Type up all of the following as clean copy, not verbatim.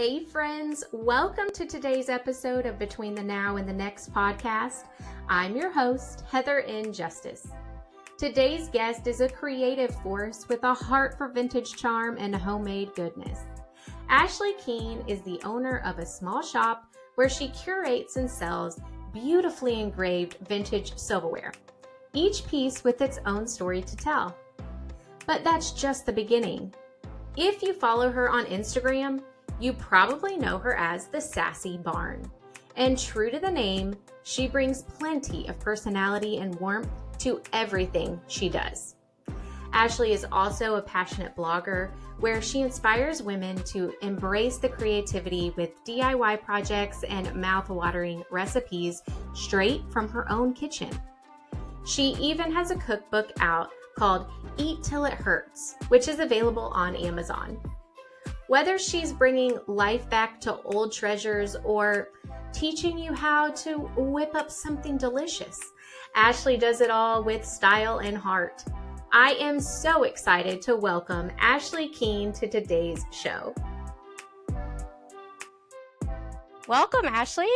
Hey friends, welcome to today's episode of Between the Now and the Next podcast. I'm your host, Heather N. Justice. Today's guest is a creative force with a heart for vintage charm and homemade goodness. Ashlee Keene is the owner of a small shop where she curates and sells beautifully engraved vintage silverware, each piece with its own story to tell. But that's just the beginning. If you follow her on Instagram, you probably know her as the Sassy Barn. And true to the name, she brings plenty of personality and warmth to everything she does. Ashlee is also a passionate blogger where she inspires women to embrace the creativity with DIY projects and mouth-watering recipes straight from her own kitchen. She even has a cookbook out called Eat Till It Hurts, which is available on Amazon. Whether she's bringing life back to old treasures or teaching you how to whip up something delicious, Ashlee does it all with style and heart. I am so excited to welcome Ashlee Keene to today's show. Welcome, Ashlee.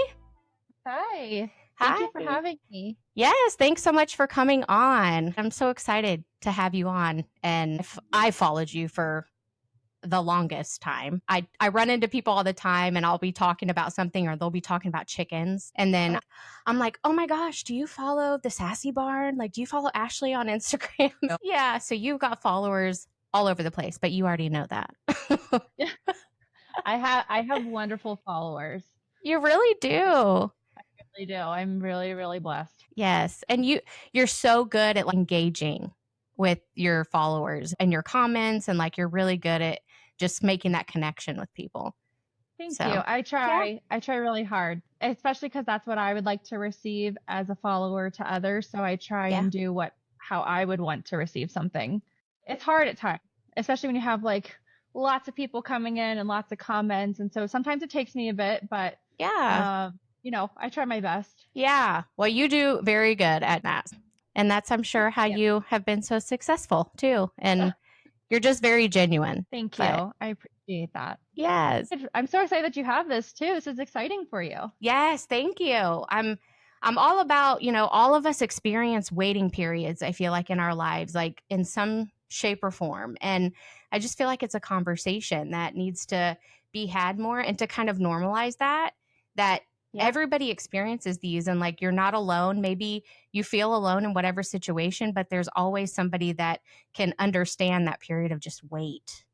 Hi. Hi. Thank you for having me. Yes, thanks so much for coming on. I'm so excited to have you on. And I followed you for the longest time. I run into people all the time and I'll be talking about something or they'll be talking about chickens. And then I'm like, oh my gosh, do you follow the Sassy Barn? Like, do you follow Ashlee on Instagram? No. Yeah, so you've got followers all over the place, but you already know that. I have wonderful followers. You really do. I really do. I'm really, really blessed. Yes. And you're so good at engaging with your followers and your comments, and you're really good at just making that connection with people. Thank you. I try. Yeah. I try really hard, especially because that's what I would like to receive as a follower to others. So I try and do how I would want to receive something. It's hard at times, especially when you have lots of people coming in and lots of comments. And so sometimes it takes me a bit, but I try my best. Yeah. Well, you do very good at that. And that's, I'm sure, how you have been so successful too. And you're just very genuine. Thank you. I appreciate that. Yes. I'm so excited that you have this too. This is exciting for you. Yes, thank you. I'm all about, all of us experience waiting periods, I feel like, in our lives, like in some shape or form. And I just feel like it's a conversation that needs to be had more, and to kind of normalize that everybody experiences these, and you're not alone. Maybe you feel alone in whatever situation, but there's always somebody that can understand that period of just wait.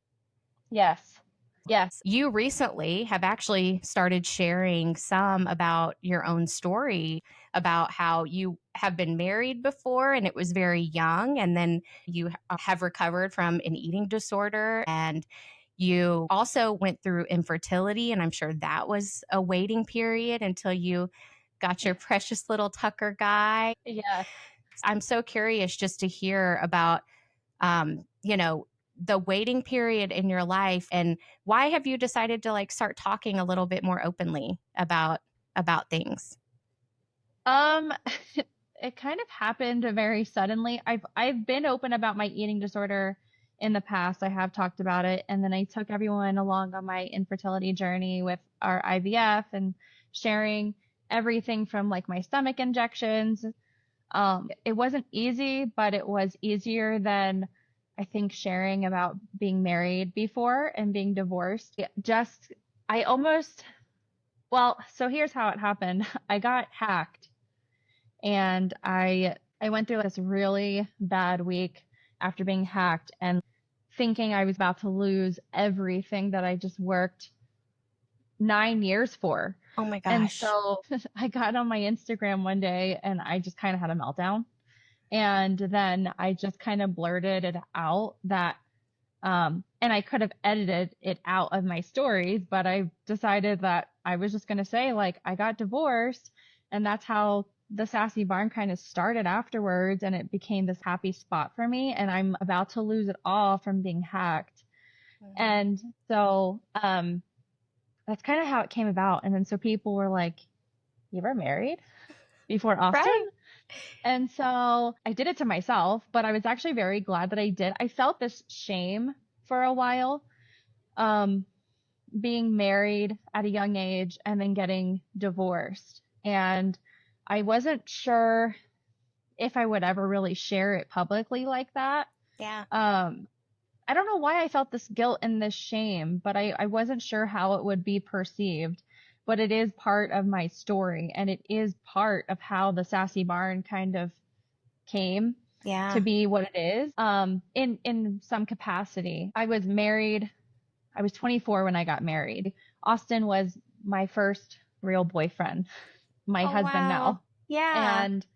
Yes. Yes. You recently have actually started sharing some about your own story, about how you have been married before and it was very young, and then you have recovered from an eating disorder, and you also went through infertility, and I'm sure that was a waiting period until you got your precious little Tucker guy. Yes. I'm so curious just to hear about, the waiting period in your life, and why have you decided to start talking a little bit more openly about things? It kind of happened very suddenly. I've been open about my eating disorder in the past. I have talked about it, and then I took everyone along on my infertility journey with our IVF and sharing everything from my stomach injections. It wasn't easy, but it was easier than I think sharing about being married before and being divorced. So here's how it happened. I got hacked, and I went through this really bad week after being hacked and thinking I was about to lose everything that I just worked 9 years for. Oh my gosh. And so I got on my Instagram one day and I just kind of had a meltdown. And then I just kind of blurted it out that, and I could have edited it out of my stories, but I decided that I was just going to say, I got divorced, and that's how the Sassy Barn kind of started afterwards, and it became this happy spot for me, and I'm about to lose it all from being hacked. Mm-hmm. And so, that's kind of how it came about. And then so people were like, you were married before Austin? Right. And so I did it to myself, but I was actually very glad that I did. I felt this shame for a while, being married at a young age and then getting divorced. And I wasn't sure if I would ever really share it publicly like that. Yeah. I don't know why I felt this guilt and this shame, but I wasn't sure how it would be perceived. But it is part of my story, and it is part of how the Sassy Barn kind of came to be what it is, in some capacity. I was married. I was 24 when I got married. Austin was my first real boyfriend, my husband now. Yeah. And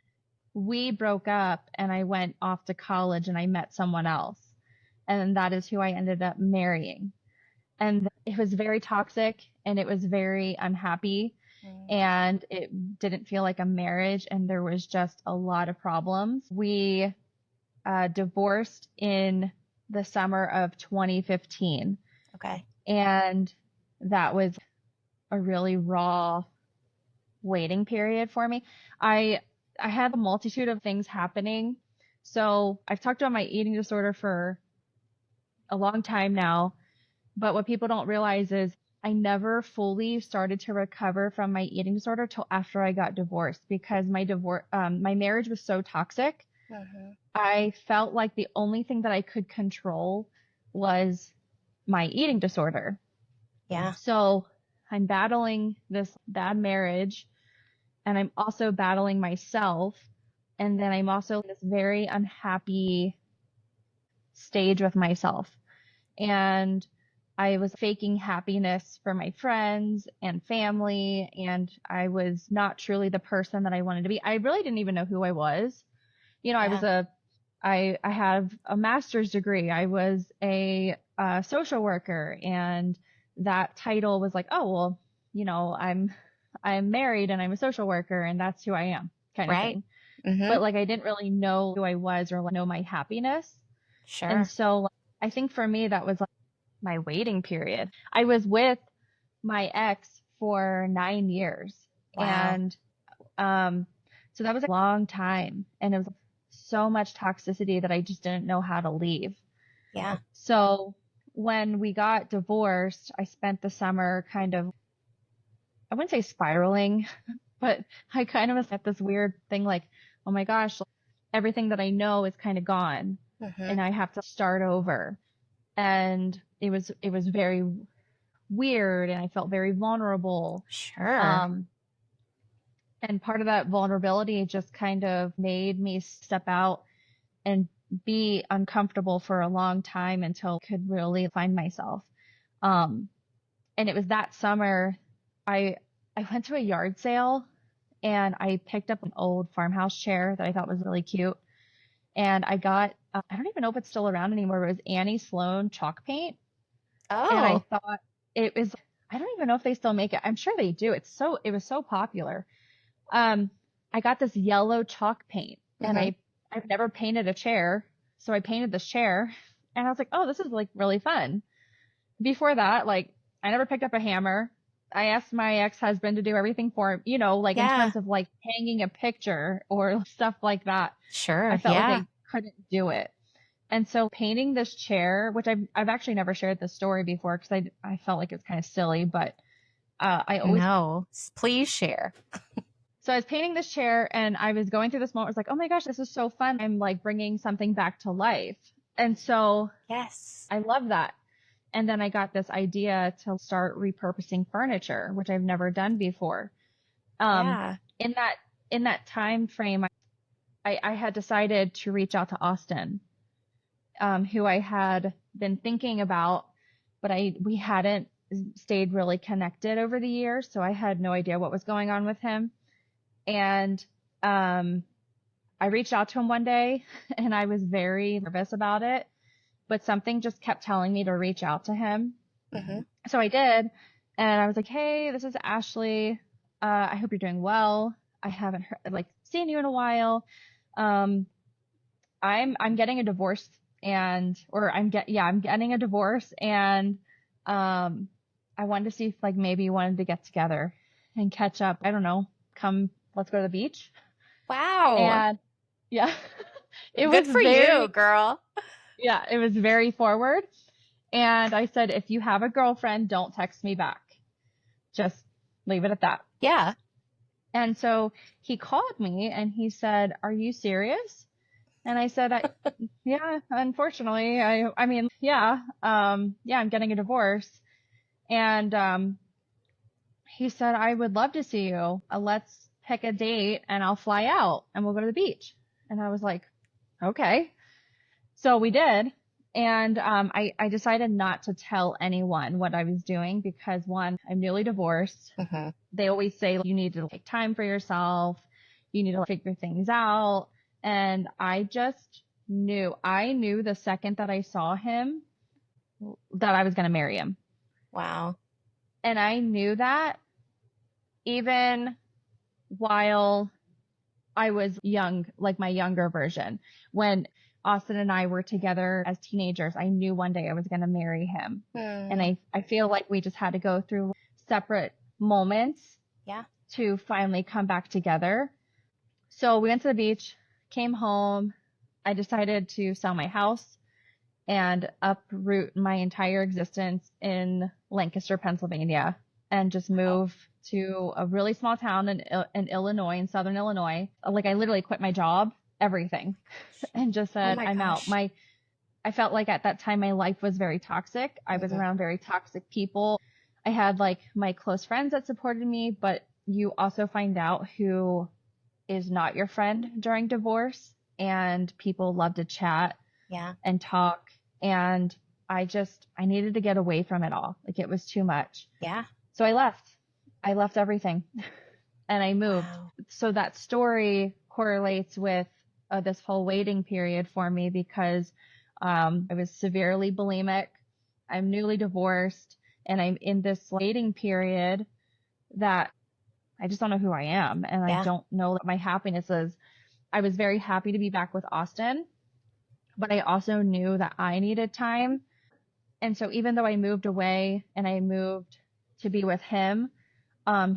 we broke up, and I went off to college and I met someone else. And that is who I ended up marrying. And it was very toxic, and it was very unhappy, and it didn't feel like a marriage, and there was just a lot of problems. We divorced in the summer of 2015. Okay. And that was a really raw waiting period for me. I had a multitude of things happening. So I've talked about my eating disorder for a long time now, but what people don't realize is I never fully started to recover from my eating disorder till after I got divorced, because my marriage was so toxic. I felt like the only thing that I could control was my eating disorder. Yeah. So I'm battling this bad marriage, and I'm also battling myself. And then I'm also in this very unhappy stage with myself. And I was faking happiness for my friends and family, and I was not truly the person that I wanted to be. I really didn't even know who I was. I have a master's degree. I was a social worker, and that title was like, oh, well, I'm married and I'm a social worker, and that's who I am, kind of thing. But like, I didn't really know who I was or know my happiness. Sure. And so I think for me, that was like my waiting period. I was with my ex for 9 years. Wow. And so that was a long time, and it was so much toxicity that I just didn't know how to leave. Yeah. So when we got divorced, I spent the summer kind of, I wouldn't say spiraling, but I kind of was at this weird thing like, oh my gosh, everything that I know is kind of gone, and I have to start over. And it was very weird, and I felt very vulnerable. Sure. And part of that vulnerability just kind of made me step out and be uncomfortable for a long time until I could really find myself. And it was that summer I went to a yard sale, and I picked up an old farmhouse chair that I thought was really cute. And I got, I don't even know if it's still around anymore, but it was Annie Sloan chalk paint. Oh. And I thought it was, I don't even know if they still make it. I'm sure they do. It was so popular. I got this yellow chalk paint, and I've never painted a chair. So I painted this chair, and I was like, oh, this is like really fun. Before that, like, I never picked up a hammer. I asked my ex-husband to do everything for him, like in terms of like hanging a picture or stuff like that. Sure. I felt like I couldn't do it. And so painting this chair, which I've actually never shared this story before because I felt like it was kind of silly, but I always No, please share. So I was painting this chair, and I was going through this moment. I was like, oh my gosh, this is so fun. I'm like bringing something back to life. And so yes, I love that. And then I got this idea to start repurposing furniture, which I've never done before. In that time frame, I had decided to reach out to Austin, who I had been thinking about, but we hadn't stayed really connected over the years. So I had no idea what was going on with him. And I reached out to him one day, and I was very nervous about it, but something just kept telling me to reach out to him. So I did, and I was like, hey, this is Ashlee. I hope you're doing well. I haven't seen you in a while. I'm getting a divorce, I'm getting a divorce, and I wanted to see if like maybe you wanted to get together and catch up. I don't know, let's go to the beach. Wow. And yeah, it was for you, girl. Yeah, it was very forward. And I said, if you have a girlfriend, don't text me back. Just leave it at that. Yeah. And so he called me and he said, are you serious? And I said, yeah, unfortunately, I mean, yeah, yeah, I'm getting a divorce. And he said, I would love to see you. Let's pick a date and I'll fly out and we'll go to the beach. And I was like, okay. So we did. And I decided not to tell anyone what I was doing because, one, I'm newly divorced. Mm-hmm. They always say you need to take time for yourself. You need to figure things out. And I just knew, I knew the second that I saw him that I was going to marry him. Wow. And I knew that even while I was young, like my younger version, when Austin and I were together as teenagers, I knew one day I was going to marry him. And I feel like we just had to go through separate moments Yeah. to finally come back together. So we went to the beach, came home. I decided to sell my house and uproot my entire existence in Lancaster, Pennsylvania, and just move to a really small town in Illinois, in Southern Illinois. Like I literally quit my job, everything, and just said, I'm out. I felt like at that time my life was very toxic. I was around very toxic people. I had like my close friends that supported me, but you also find out who is not your friend during divorce, and people love to chat and talk. And I needed to get away from it all. Like it was too much. Yeah. So I left everything and I moved. Wow. So that story correlates with this whole waiting period for me because I was severely bulimic. I'm newly divorced and I'm in this waiting period that I just don't know who I am. And I don't know what my happiness is. I was very happy to be back with Austin, but I also knew that I needed time. And so even though I moved away and I moved to be with him,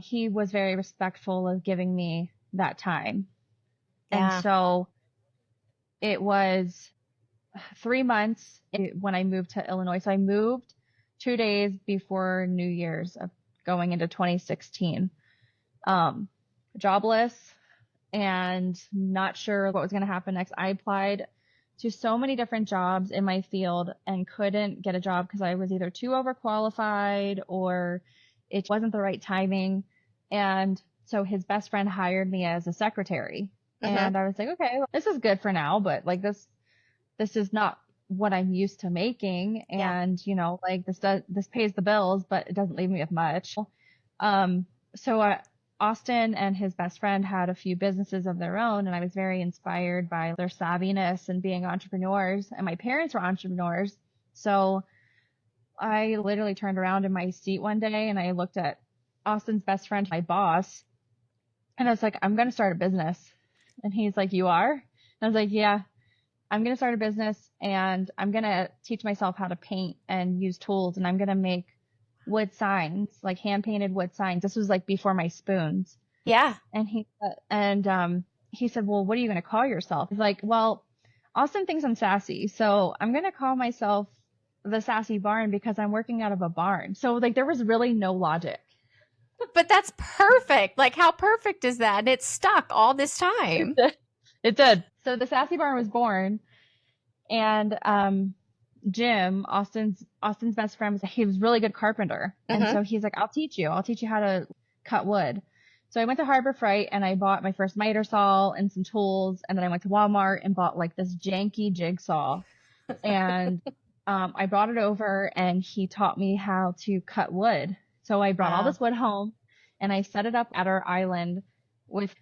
he was very respectful of giving me that time. Yeah. And so it was 3 months when I moved to Illinois. So I moved 2 days before New Year's of going into 2016. Jobless and not sure what was going to happen next. I applied to so many different jobs in my field and couldn't get a job because I was either too overqualified or it wasn't the right timing. And so his best friend hired me as a secretary. And I was like, okay, well, this is good for now, but like this is not what I'm used to making. And, you know, like this pays the bills, but it doesn't leave me with much. So Austin and his best friend had a few businesses of their own, and I was very inspired by their savviness and being entrepreneurs. And my parents were entrepreneurs. So I literally turned around in my seat one day and I looked at Austin's best friend, my boss, and I was like, I'm going to start a business. And he's like, you are? And I was like, yeah, I'm going to start a business and I'm going to teach myself how to paint and use tools, and I'm going to make wood signs, like hand painted wood signs. This was like before my spoons. Yeah. And he said, well, what are you going to call yourself? He's like, well, Austin thinks I'm sassy, so I'm going to call myself the Sassy Barn because I'm working out of a barn. So like there was really no logic. But that's perfect. Like how perfect is that? And it's stuck all this time. It did. So the Sassy Barn was born, and Jim, Austin's best friend, he was a really good carpenter. And so he's like, I'll teach you how to cut wood. So I went to Harbor Freight and I bought my first miter saw and some tools. And then I went to Walmart and bought like this janky jigsaw. And I brought it over and he taught me how to cut wood. So I brought all this wood home and I set it up at our island with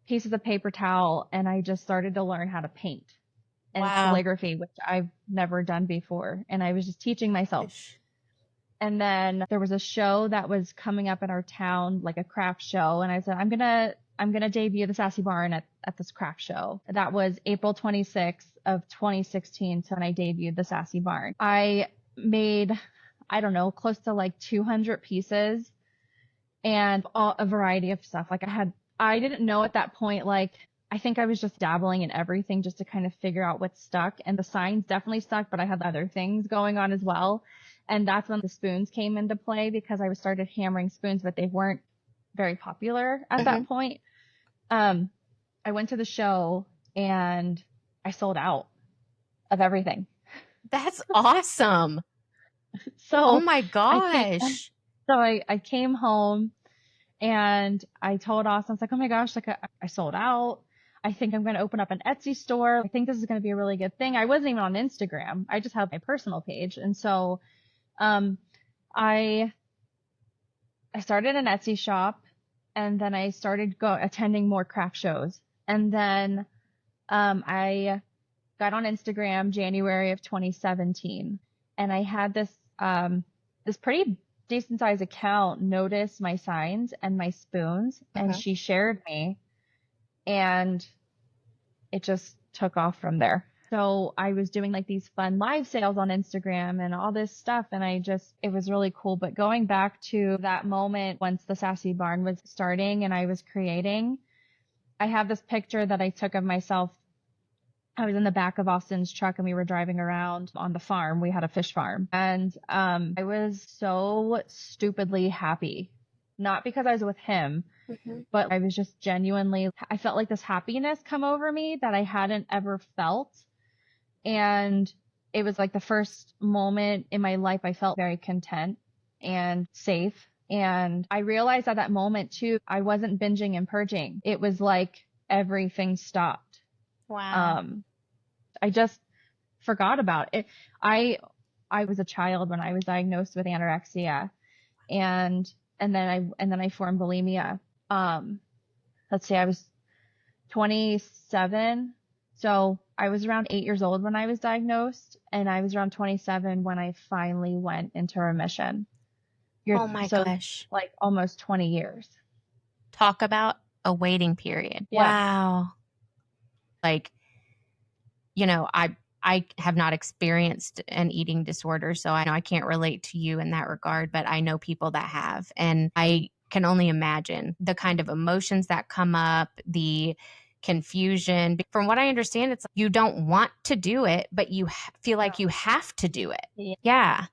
pieces of paper towel. And I just started to learn how to paint and calligraphy, which I've never done before. And I was just teaching myself. And then there was a show that was coming up in our town, like a craft show. And I said, I'm going to debut the Sassy Barn at this craft show. That was April 26th of 2016. So when I debuted the Sassy Barn, I made, I don't know, close to like 200 pieces and a variety of stuff. Like I didn't know at that point, like I think I was just dabbling in everything just to kind of figure out what stuck. And the signs definitely stuck, but I had other things going on as well. And that's when the spoons came into play, because I started hammering spoons, but they weren't very popular at that point. I went to the show and I sold out of everything. That's awesome. So Oh my I came, gosh. so I came home and I told Austin, I was like, oh my gosh, like I sold out. I think I'm going to open up an Etsy store. I think this is going to be a really good thing. I wasn't even on Instagram. I just have my personal page. And so, I started an Etsy shop, and then I started attending more craft shows. And then, I got on Instagram January of 2017, and I had this pretty decent sized account notice my signs and my spoons, and she shared me, and it just took off from there. So I was doing like these fun live sales on Instagram and all this stuff, and it was really cool. But going back to that moment once the Sassy Barn was starting and I was creating, I have this picture that I took of myself. I was in the back of Austin's truck and we were driving around on the farm. We had a fish farm, and I was so stupidly happy, not because I was with him, but I was just I felt like this happiness come over me that I hadn't ever felt. And it was like the first moment in my life I felt very content and safe. And I realized at that moment too, I wasn't binging and purging. It was like everything stopped. Wow. I just forgot about it. I was a child when I was diagnosed with anorexia, and then I formed bulimia. Let's see, I was 27. So I was around 8 years old when I was diagnosed, and I was around 27 when I finally went into remission. Oh my gosh. Like almost 20 years. Talk about a waiting period. Yeah. Wow. Like, I have not experienced an eating disorder, so I know I can't relate to you in that regard, but I know people that have, and I can only imagine the kind of emotions that come up, the confusion. From what I understand, it's like you don't want to do it, but you feel like you have to do it. Yeah.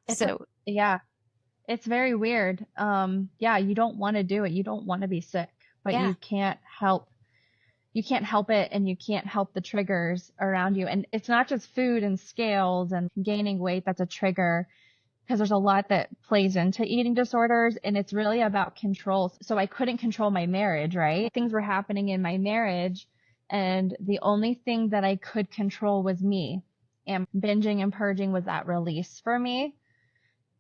Yeah. It's very weird. You don't want to do it. You don't want to be sick, but you can't help it, and you can't help the triggers around you. And it's not just food and scales and gaining weight that's a trigger, because there's a lot that plays into eating disorders, and it's really about control. So I couldn't control my marriage, right? Things were happening in my marriage, and the only thing that I could control was me. And binging and purging was that release for me.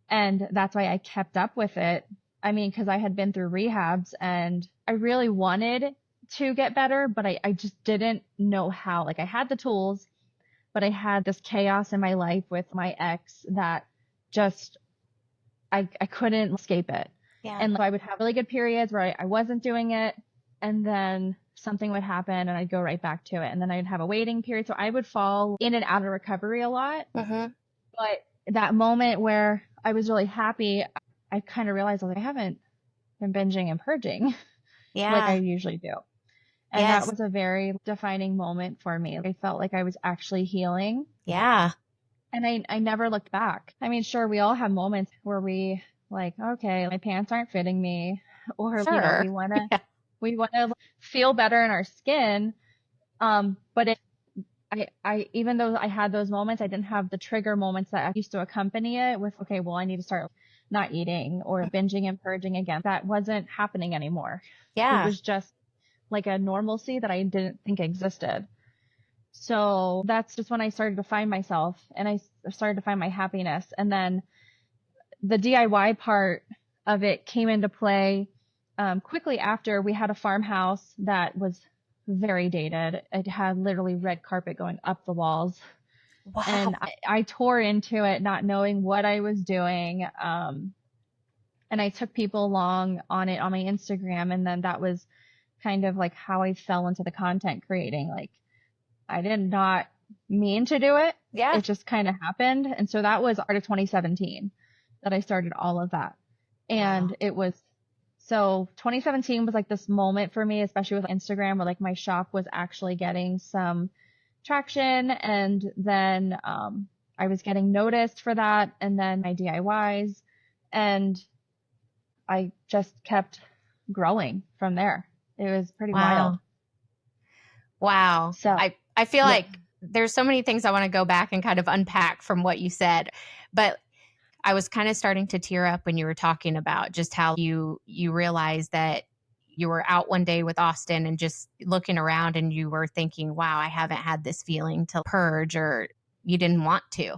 And that's why I kept up with it. I mean, because I had been through rehabs and I really wanted to get better, but I just didn't know how. Like I had the tools, but I had this chaos in my life with my ex that just, I couldn't escape it. Yeah. And so I would have really good periods where I wasn't doing it, and then something would happen and I'd go right back to it. And then I'd have a waiting period. So I would fall in and out of recovery a lot. But that moment where I was really happy, I kind of realized I haven't been binging and purging like I usually do. And that was a very defining moment for me. I felt like I was actually healing. Yeah. And I never looked back. I mean, sure, we all have moments where we like, okay, my pants aren't fitting me, or we want to feel better in our skin. But I even though I had those moments, I didn't have the trigger moments that used to accompany it with, okay, well, I need to start not eating or binging and purging again. That wasn't happening anymore. Yeah. It was just like a normalcy that I didn't think existed. So that's just when I started to find myself, and I started to find my happiness. And then the DIY part of it came into play quickly after. We had a farmhouse that was very dated. It had literally red carpet going up the walls. Wow. And I tore into it not knowing what I was doing. And I took people along on it on my Instagram. And then that was kind of like how I fell into the content creating. Like I did not mean to do it. Yeah. It just kind of happened. And so that was art of 2017 that I started all of that. And It was So 2017 was like this moment for me, especially with Instagram, where like my shop was actually getting some traction. And then I was getting noticed for that. And then my DIYs. And I just kept growing from there. It was pretty wild. Wow. Wow. So, I feel yeah. like there's so many things I want to go back and kind of unpack from what you said. But I was kind of starting to tear up when you were talking about just how you realized that you were out one day with Austin and just looking around and you were thinking, wow, I haven't had this feeling to purge, or you didn't want to.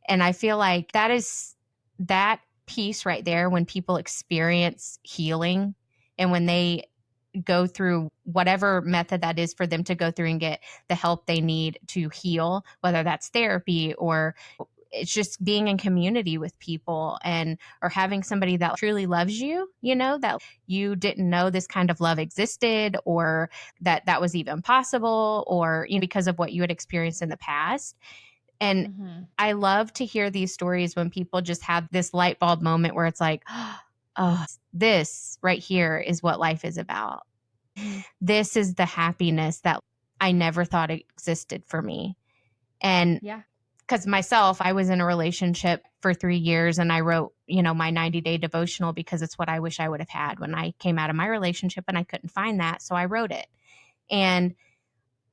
And I feel like that piece right there, when people experience healing and when they go through whatever method that is for them to go through and get the help they need to heal, whether that's therapy or it's just being in community with people, and or having somebody that truly loves you, that you didn't know this kind of love existed, or that was even possible, or because of what you had experienced in the past. And I love to hear these stories when people just have this light bulb moment where it's like, oh, this right here is what life is about. This is the happiness that I never thought existed for me. And Yeah. because myself, I was in a relationship for 3 years and I wrote, my 90-day devotional because it's what I wish I would have had when I came out of my relationship, and I couldn't find that. So I wrote it. And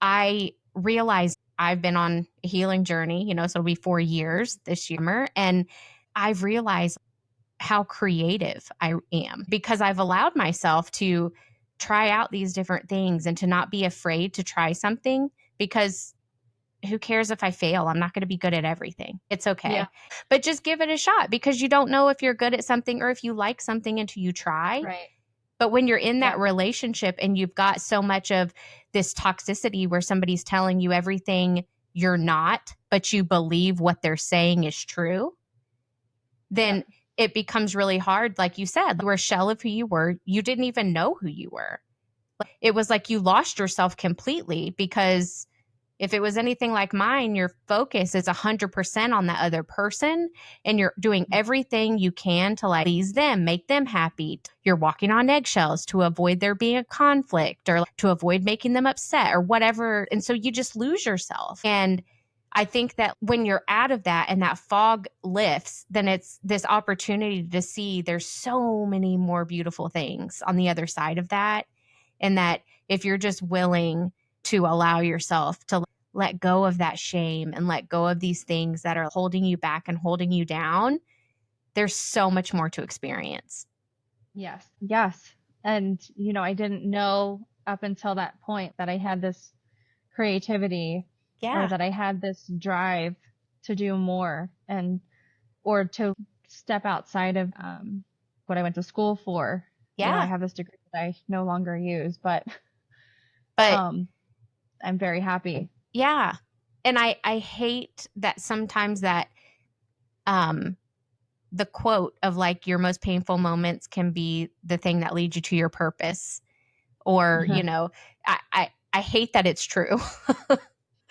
I realized I've been on a healing journey, so it'll be 4 years this year. And I've realized how creative I am because I've allowed myself to try out these different things and to not be afraid to try something, because who cares if I fail? I'm not going to be good at everything. It's okay. Yeah. But just give it a shot, because you don't know if you're good at something or if you like something until you try. Right. But when you're in that relationship and you've got so much of this toxicity where somebody's telling you everything you're not, but you believe what they're saying is true, then it becomes really hard. Like you said, you were a shell of who you were. You didn't even know who you were. It was like you lost yourself completely, because if it was anything like mine, your focus is 100% on that other person, and you're doing everything you can to please them, make them happy. You're walking on eggshells to avoid there being a conflict or to avoid making them upset or whatever. And so you just lose yourself. And I think that when you're out of that and that fog lifts, then it's this opportunity to see there's so many more beautiful things on the other side of that. And that if you're just willing to allow yourself to let go of that shame and let go of these things that are holding you back and holding you down, there's so much more to experience. Yes. Yes. And, I didn't know up until that point that I had this creativity or that I had this drive to do more or to step outside of what I went to school for. Yeah. I have this degree that I no longer use, but I'm very happy. Yeah. And I hate that sometimes that the quote of like your most painful moments can be the thing that leads you to your purpose. Or, I hate that it's true.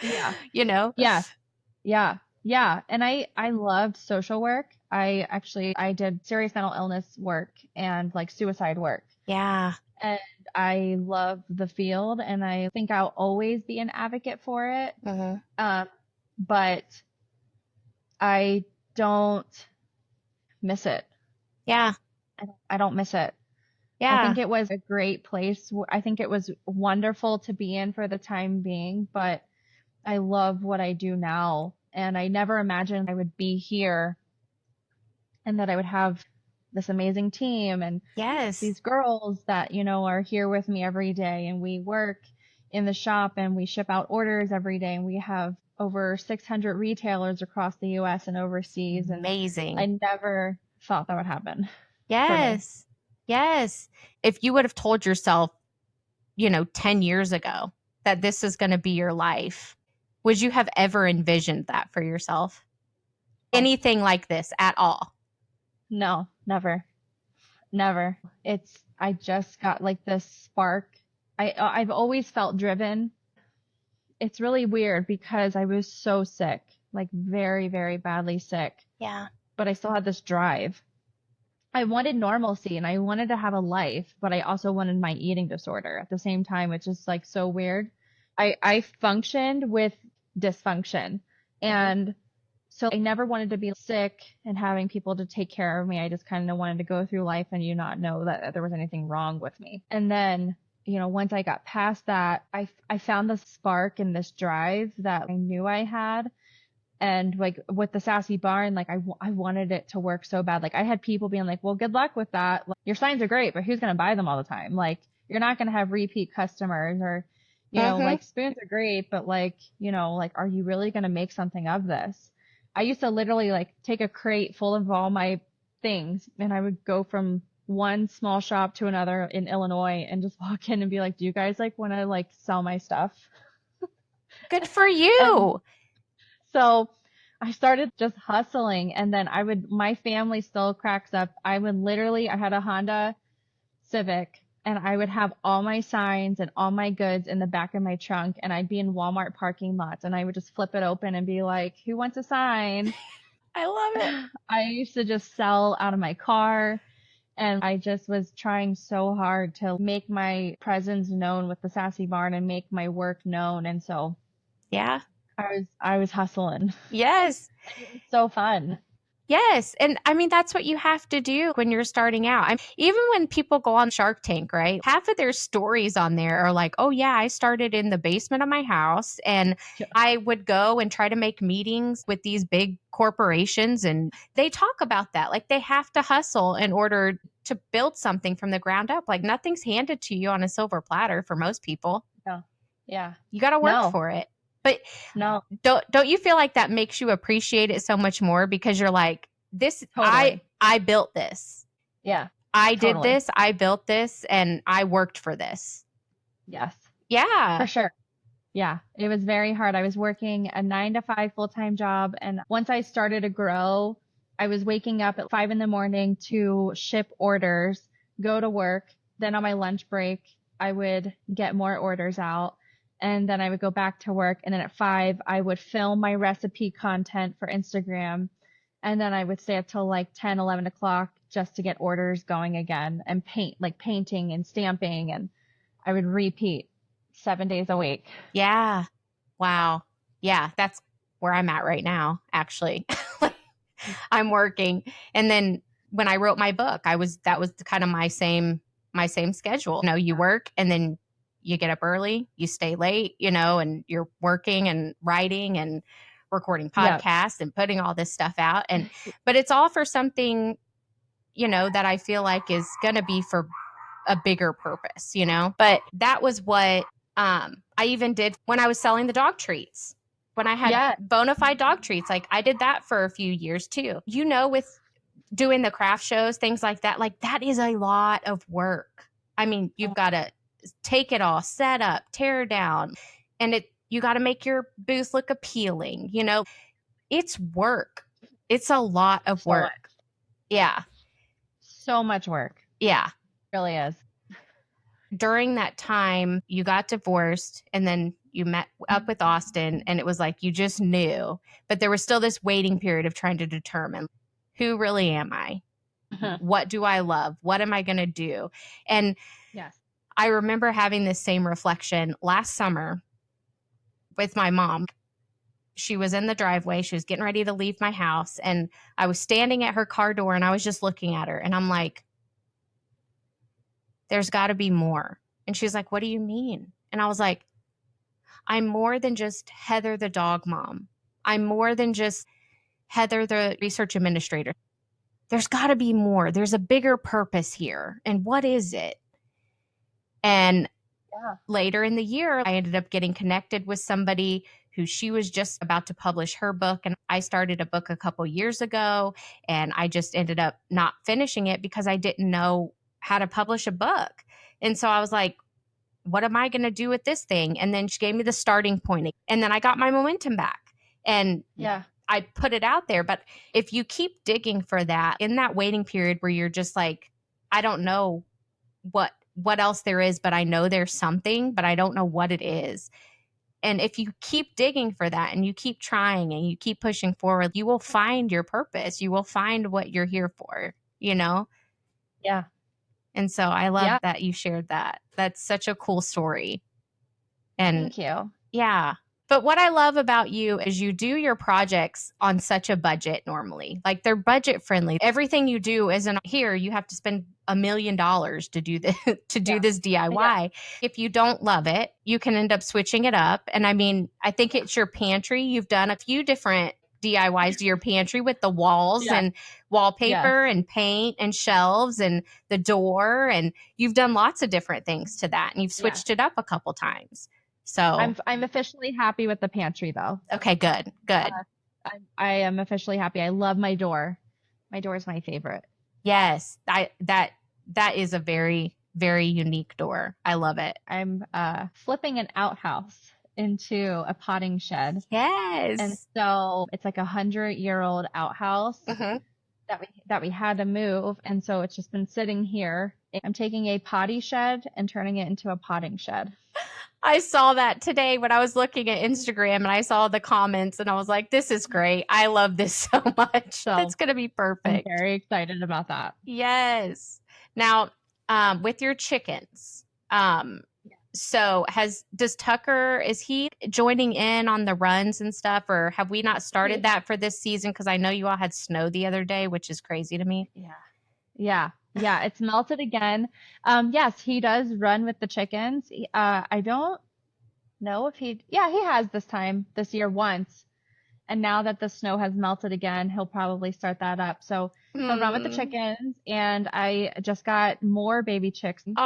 Yeah. Yeah. Yeah. Yeah. And I loved social work. I did serious mental illness work and like suicide work. Yeah. And I love the field, and I think I'll always be an advocate for it. But I don't miss it. Yeah. I don't miss it. Yeah. I think it was a great place. I think it was wonderful to be in for the time being, but I love what I do now. And I never imagined I would be here and that I would have this amazing team and these girls that, are here with me every day. And we work in the shop and we ship out orders every day. And we have over 600 retailers across the US and overseas. Amazing. And I never thought that would happen. Yes. Yes. If you would have told yourself, 10 years ago that this is going to be your life, would you have ever envisioned that for yourself? Anything like this at all? No, never. Never. I just got like this spark. I've always felt driven. It's really weird because I was so sick, like very, very badly sick. Yeah. But I still had this drive. I wanted normalcy and I wanted to have a life, but I also wanted my eating disorder at the same time, which is like so weird. I functioned with dysfunction. And so I never wanted to be sick and having people to take care of me. I just kind of wanted to go through life and you not know that there was anything wrong with me. And then, once I got past that, I found the spark and this drive that I knew I had. And like with the Sassy Barn, like I wanted it to work so bad. Like I had people being like, well, good luck with that. Like, your signs are great, but who's going to buy them all the time? Like you're not going to have repeat customers or, Mm-hmm. like spoons are great, but like, like, are you really going to make something of this? I used to literally like take a crate full of all my things and I would go from one small shop to another in Illinois and just walk in and be like, do you guys like want to like sell my stuff? Good for And you. so I started just hustling and then my family still cracks up. I had a Honda Civic and I would have all my signs and all my goods in the back of my trunk and I'd be in Walmart parking lots and I would just flip it open and be like, who wants a sign? I love it. I used to just sell out of my car and I just was trying so hard to make my presence known with the Sassy Barn and make my work known. And so Yeah. I was hustling. Yes. It was so fun. Yes. And I mean, that's what you have to do when you're starting out. Even when people go on Shark Tank, right? Half of their stories on there are like, oh, yeah, I started in the basement of my house and Yeah. I would go and try to make meetings with these big corporations. And they talk about that. Like they have to hustle in order to build something from the ground up. Like nothing's handed to you on a silver platter for most people. No. Yeah. You got to work for it. But No, don't you feel like that makes you appreciate it so much more because you're like, this, totally. I built this. Yeah. I did Totally. this, I built this, and I worked for this. Yes. Yeah. For sure. Yeah. It was very hard. I was working a 9 to 5 full-time job. And once I started to grow, I was waking up at 5 a.m. to ship orders, go to work. Then on my lunch break, I would get more orders out. And then I would go back to work. And then at 5, I would film my recipe content for Instagram. And then I would stay up till like 10, 11 o'clock just to get orders going again and painting and stamping. And I would repeat 7 days a week. Yeah. Wow. Yeah. That's where I'm at right now, actually. I'm working. And then when I wrote my book, that was kind of my same schedule. You work and then you get up early, you stay late, and you're working and writing and recording podcasts and putting all this stuff out. But it's all for something, that I feel like is going to be for a bigger purpose, but that was what I even did when I was selling the dog treats, when I had bona fide dog treats. Like I did that for a few years too, with doing the craft shows, things like that is a lot of work. I mean, you've got to take it all, set up, tear down, and you got to make your booth look appealing. It's work. It's a lot of work. Yeah. So much work. Yeah. It really is. During that time, you got divorced and then you met up with Austin and it was like you just knew, but there was still this waiting period of trying to determine, who really am I? What do I love? What am I going to do? And yes, I remember having this same reflection last summer with my mom. She was in the driveway. She was getting ready to leave my house. And I was standing at her car door and I was just looking at her. And I'm like, there's got to be more. And she's like, what do you mean? And I was like, I'm more than just Heather, the dog mom. I'm more than just Heather, the research administrator. There's got to be more. There's a bigger purpose here. And what is it? And later in the year, I ended up getting connected with somebody who she was just about to publish her book. And I started a book a couple years ago, and I just ended up not finishing it because I didn't know how to publish a book. And so I was like, what am I going to do with this thing? And then she gave me the starting point. And then I got my momentum back. And I put it out there. But if you keep digging for that in that waiting period where you're just like, I don't know what else there is, but I know there's something, but I don't know what it is. And if you keep digging for that and you keep trying and you keep pushing forward, you will find your purpose. You will find what you're here for, Yeah. And so I love Yeah. that you shared that. That's such a cool story. And Thank you. yeah. But what I love about you is you do your projects on such a budget normally. Like they're budget friendly. Everything you do isn't here. You have to spend $1 million to do this to do Yeah. this DIY. If you don't love it, you can end up switching it up. And I mean, I think it's your pantry. You've done a few different DIYs to your pantry with the walls Yeah. and wallpaper Yes. and paint and shelves and the door. And you've done lots of different things to that. And you've switched it up a couple times. So I'm officially happy with the pantry though. okay, good. Uh, I am officially happy. I love my door. My door is my favorite. Yes, that is a very, very unique door. I love it. I'm flipping an outhouse into a potting shed. Yes. And so it's like 100-year-old outhouse that we had to move. And so it's just been sitting here. I'm taking a potty shed and turning it into a potting shed. I saw that today when I was looking at Instagram and I saw the comments and I was like, this is great. I love this so much. So That's going to be perfect. I'm very excited about that. Yes. Now, with your chickens, so does Tucker, is he joining in on the runs and stuff, or have we not started that for this season? Because I know you all had snow the other day, which is crazy to me. Yeah, it's melted again. Yes, he does run with the chickens. I don't know if he has this year once. And now that the snow has melted again, he'll probably start that up. So he'll run with the chickens, and I just got more baby chicks because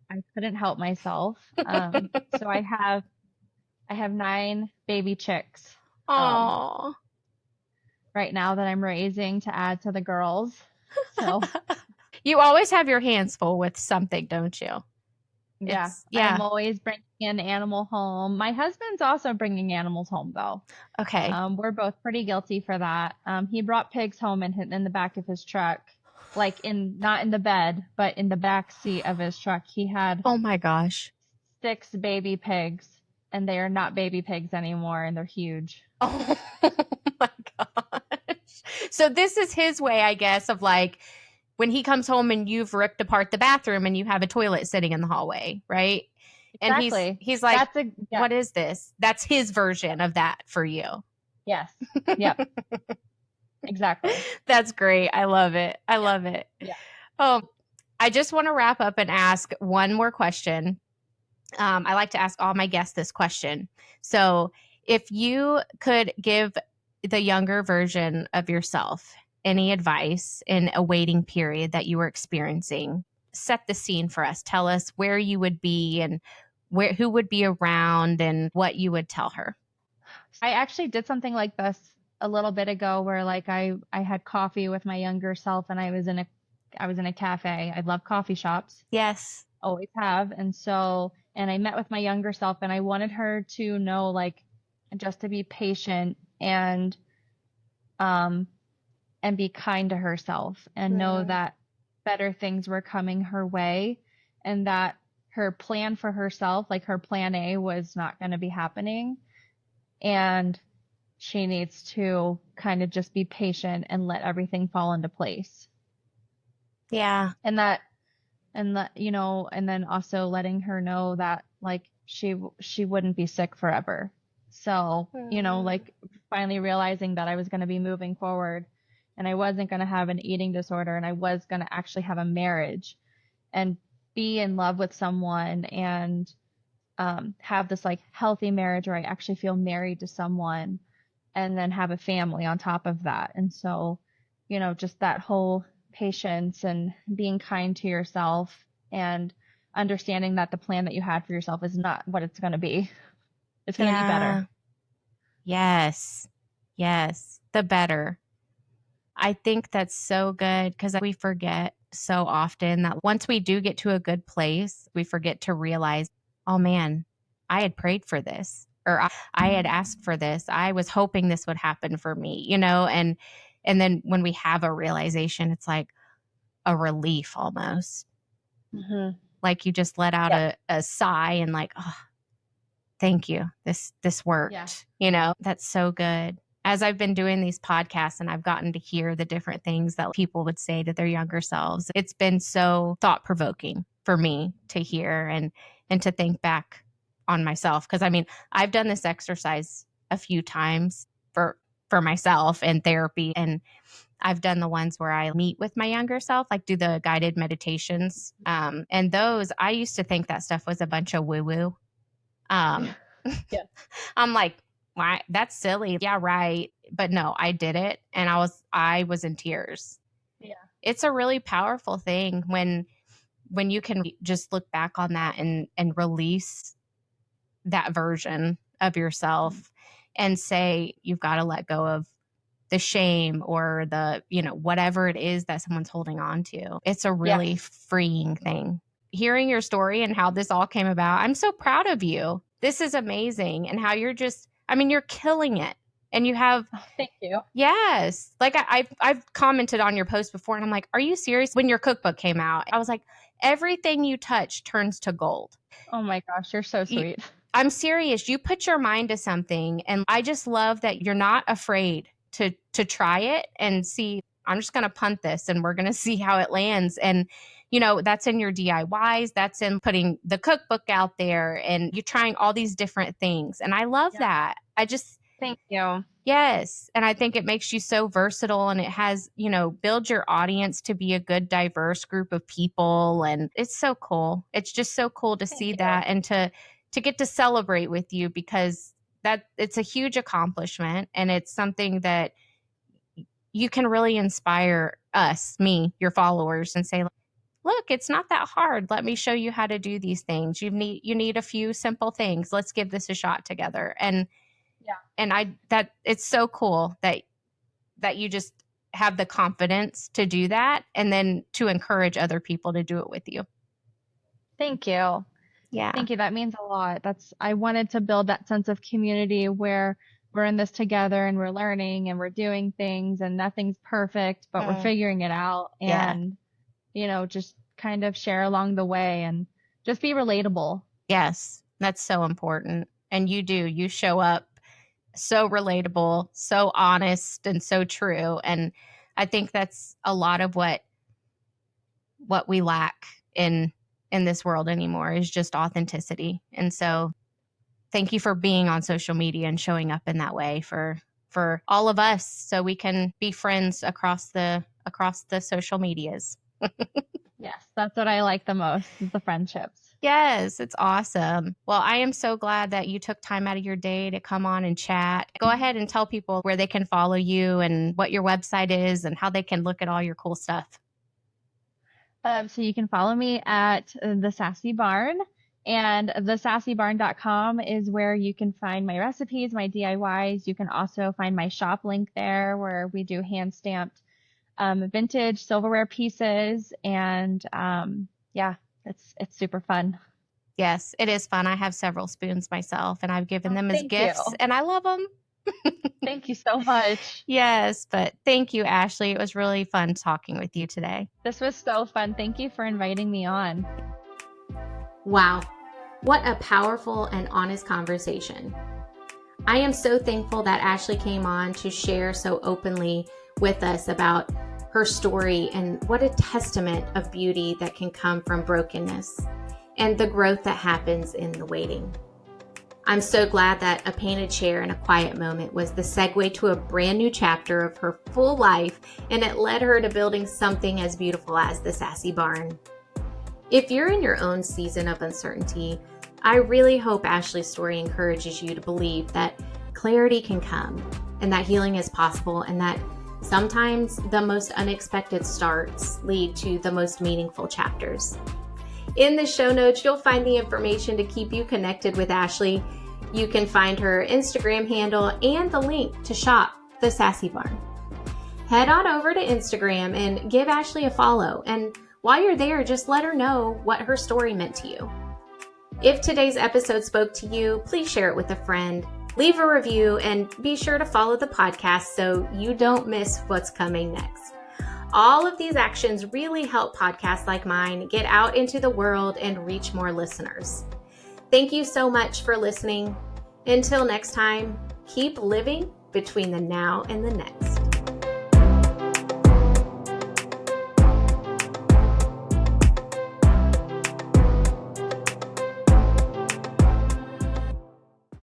I couldn't help myself. So I have 9 baby chicks right now that I'm raising to add to the girls. So you always have your hands full with something, don't you? Yeah. I'm always bringing an animal home. My husband's also bringing animals home, though. Okay. We're both pretty guilty for that. He brought pigs home in the back of his truck, like not in the bed, but in the back seat of his truck. He had oh my gosh, 6 baby pigs, and they are not baby pigs anymore, and they're huge. Oh my gosh. So this is his way, I guess, of like when he comes home and you've ripped apart the bathroom and you have a toilet sitting in the hallway, right? Exactly. And he's like, what is this? That's his version of that for you. Yes. Yep. Exactly. That's great. I love it. I love it. Yeah. I just want to wrap up and ask one more question. I like to ask all my guests this question. So if you could give the younger version of yourself any advice in a waiting period that you were experiencing, set the scene for us. Tell us where you would be and who would be around and what you would tell her. I actually did something like this a little bit ago where like I had coffee with my younger self, and I was in a cafe. I love coffee shops. Yes. Always have. And I met with my younger self, and I wanted her to know, like, just to be patient and be kind to herself, and know that better things were coming her way, and that her plan for herself, like her plan A, was not going to be happening. And she needs to kind of just be patient and let everything fall into place. Yeah. And that, you know, and then also letting her know that like she wouldn't be sick forever. So, you know, like finally realizing that I was going to be moving forward, and I wasn't going to have an eating disorder, and I was going to actually have a marriage and be in love with someone, and have this like healthy marriage where I actually feel married to someone, and then have a family on top of that. And so, you know, just that whole patience and being kind to yourself, and understanding that the plan that you had for yourself is not what it's going to be. It's going to be better. Yes. Yes. The better. I think that's so good, because we forget so often that once we do get to a good place, we forget to realize, oh man, I had prayed for this, or I had asked for this. I was hoping this would happen for me, you know, and then when we have a realization, it's like a relief almost. Mm-hmm. Like you just let out a sigh and like, oh, thank you. This worked. Yeah. You know, that's so good. as I've been doing these podcasts and I've gotten to hear the different things that people would say to their younger selves, it's been so thought-provoking for me to hear and to think back on myself. Because I mean, I've done this exercise a few times for myself in therapy, and I've done the ones where I meet with my younger self, like do the guided meditations. And those, I used to think that stuff was a bunch of woo-woo. Yeah. I'm like, why? That's silly. Yeah, right. But no, I did it, and I was in tears. Yeah. It's a really powerful thing when you can just look back on that and release that version of yourself and say, you've got to let go of the shame or the, whatever it is that someone's holding on to. It's a really freeing thing. Hearing your story and how this all came about, I'm so proud of you. This is amazing. And how you're you're killing it. And you have, thank you. Yes. Like I've commented on your post before, and I'm like, are you serious? When your cookbook came out, I was like, everything you touch turns to gold. Oh my gosh, you're so sweet. I'm serious. You put your mind to something, and I just love that you're not afraid to try it and see, I'm just going to punt this and we're going to see how it lands. And, that's in your DIYs, that's in putting the cookbook out there, and you're trying all these different things. And I love that. Thank you. Yes. And I think it makes you so versatile, and it has, build your audience to be a good, diverse group of people. And it's so cool. It's just so cool to see that and to get to celebrate with you, because it's a huge accomplishment, and it's something that you can really inspire me, your followers, and say, look, it's not that hard. Let me show you how to do these things. You need a few simple things. Let's give this a shot together. And it's so cool that you just have the confidence to do that, and then to encourage other people to do it with you. Thank you. Yeah. Thank you. That means a lot. I wanted to build that sense of community where we're in this together and we're learning and we're doing things, and nothing's perfect, but we're figuring it out, and, just kind of share along the way and just be relatable. Yes. That's so important. And you show up so relatable, so honest, and so true. And I think that's a lot of what we lack in this world anymore, is just authenticity. And so thank you for being on social media and showing up in that way for all of us, so we can be friends across the social medias. Yes, that's what I like the most, is the friendships. Yes, it's awesome. Well, I am so glad that you took time out of your day to come on and chat. Go ahead and tell people where they can follow you and what your website is and how they can look at all your cool stuff. So you can follow me at the Sassy Barn, and thesassybarn.com is where you can find my recipes, my DIYs. You can also find my shop link there, where we do hand stamped vintage silverware pieces, and it's super fun. Yes, it is fun. I have several spoons myself, and I've given them as gifts, and I love them. Thank you so much. Yes, but thank you, Ashlee. It was really fun talking with you today. This was so fun. Thank you for inviting me on. Wow, what a powerful and honest conversation. I am so thankful that Ashlee came on to share so openly with us about her story, and what a testament of beauty that can come from brokenness and the growth that happens in the waiting. I'm so glad that a painted chair and a quiet moment was the segue to a brand new chapter of her full life, and it led her to building something as beautiful as the Sassy Barn. If you're in your own season of uncertainty, I really hope Ashlee's story encourages you to believe that clarity can come, and that healing is possible, and that sometimes the most unexpected starts lead to the most meaningful chapters. In the show notes, you'll find the information to keep you connected with Ashlee. You can find her Instagram handle and the link to shop the Sassy Barn. Head on over to Instagram and give Ashlee a follow. And while you're there, just let her know what her story meant to you. If today's episode spoke to you, please share it with a friend. Leave a review, and be sure to follow the podcast so you don't miss what's coming next. All of these actions really help podcasts like mine get out into the world and reach more listeners. Thank you so much for listening. Until next time, keep living between the now and the next.